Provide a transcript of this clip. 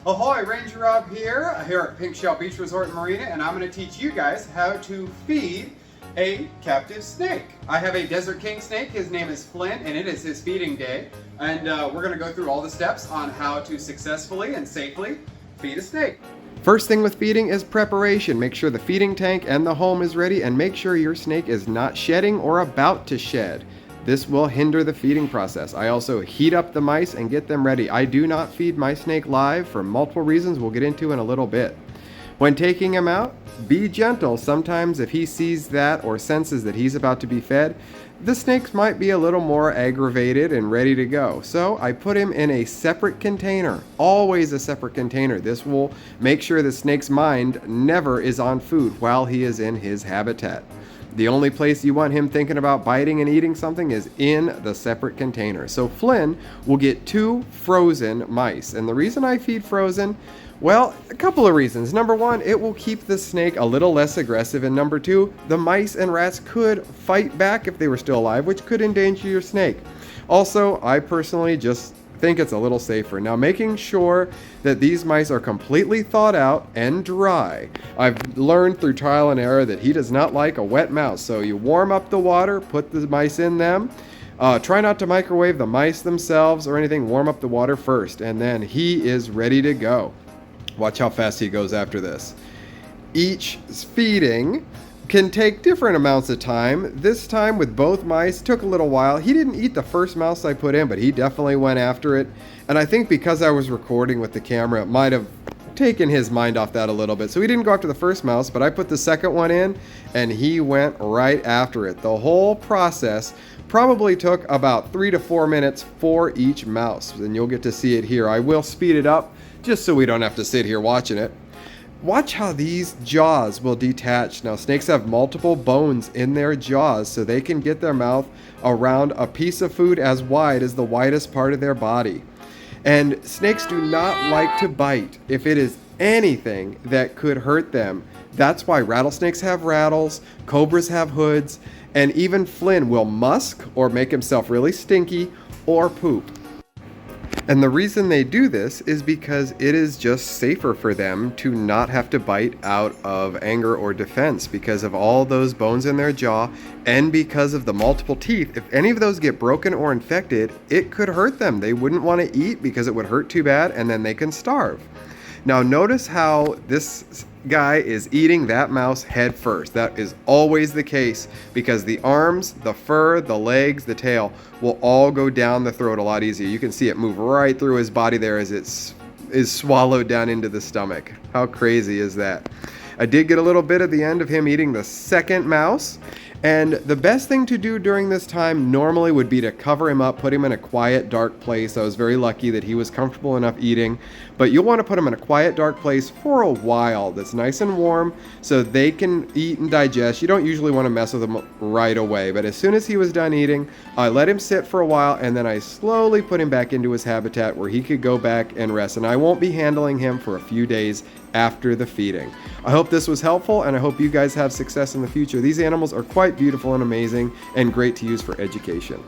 Ahoy, Ranger Rob here at Pink Shell Beach Resort and Marina, and I'm going to teach you guys how to feed a captive snake. I have a Desert King snake. His name is Flint, and it is his feeding day. And we're going to go through all the steps on how to successfully and safely feed a snake. First thing with feeding is preparation. Make sure the feeding tank and the home is ready, and make sure your snake is not shedding or about to shed. This will hinder the feeding process. I also heat up the mice and get them ready. I do not feed my snake live for multiple reasons we'll get into in a little bit. When taking him out, be gentle. Sometimes if he sees that or senses that he's about to be fed, the snakes might be a little more aggravated and ready to go. So I put him in a separate container, always a separate container. This will make sure the snake's mind never is on food while he is in his habitat. The only place you want him thinking about biting and eating something is in the separate container. So Flynn will get 2 frozen mice. And the reason I feed frozen, well, a couple of reasons. Number 1, it will keep the snake a little less aggressive. And number 2, the mice and rats could fight back if they were still alive, which could endanger your snake. Also, I personally just think it's a little safer. Now, making sure that these mice are completely thawed out and dry. I've learned through trial and error that he does not like a wet mouse. So you warm up the water, put the mice in them. Try not to microwave the mice themselves or anything. Warm up the water first, and then he is ready to go. Watch how fast he goes after this. Each feeding can take different amounts of time. This time with both mice took a little while. He didn't eat the first mouse I put in, but he definitely went after it. And I think because I was recording with the camera, it might have taken his mind off that a little bit. So he didn't go after the first mouse, but I put the second one in and he went right after it. The whole process probably took about 3 to 4 minutes for each mouse. And you'll get to see it here. I will speed it up just so we don't have to sit here watching it. Watch how these jaws will detach. Now, snakes have multiple bones in their jaws, so they can get their mouth around a piece of food as wide as the widest part of their body. And snakes do not like to bite if it is anything that could hurt them. That's why rattlesnakes have rattles, cobras have hoods, and even Flynn will musk or make himself really stinky or poop. And the reason they do this is because it is just safer for them to not have to bite out of anger or defense because of all those bones in their jaw and because of the multiple teeth. If any of those get broken or infected, it could hurt them. They wouldn't want to eat because it would hurt too bad, and then they can starve. Now notice how this guy is eating that mouse head first. That is always the case because the arms, the fur, the legs, the tail will all go down the throat a lot easier. You can see it move right through his body there as it is swallowed down into the stomach. How crazy is that? I did get a little bit at the end of him eating the second mouse. And the best thing to do during this time normally would be to cover him up, put him in a quiet, dark place. I was very lucky that he was comfortable enough eating. But you'll want to put him in a quiet, dark place for a while that's nice and warm so they can eat and digest. You don't usually want to mess with them right away. But as soon as he was done eating, I let him sit for a while, and then I slowly put him back into his habitat where he could go back and rest. And I won't be handling him for a few days after the feeding. I hope this was helpful, and I hope you guys have success in the future. These animals are quite beautiful and amazing and great to use for education.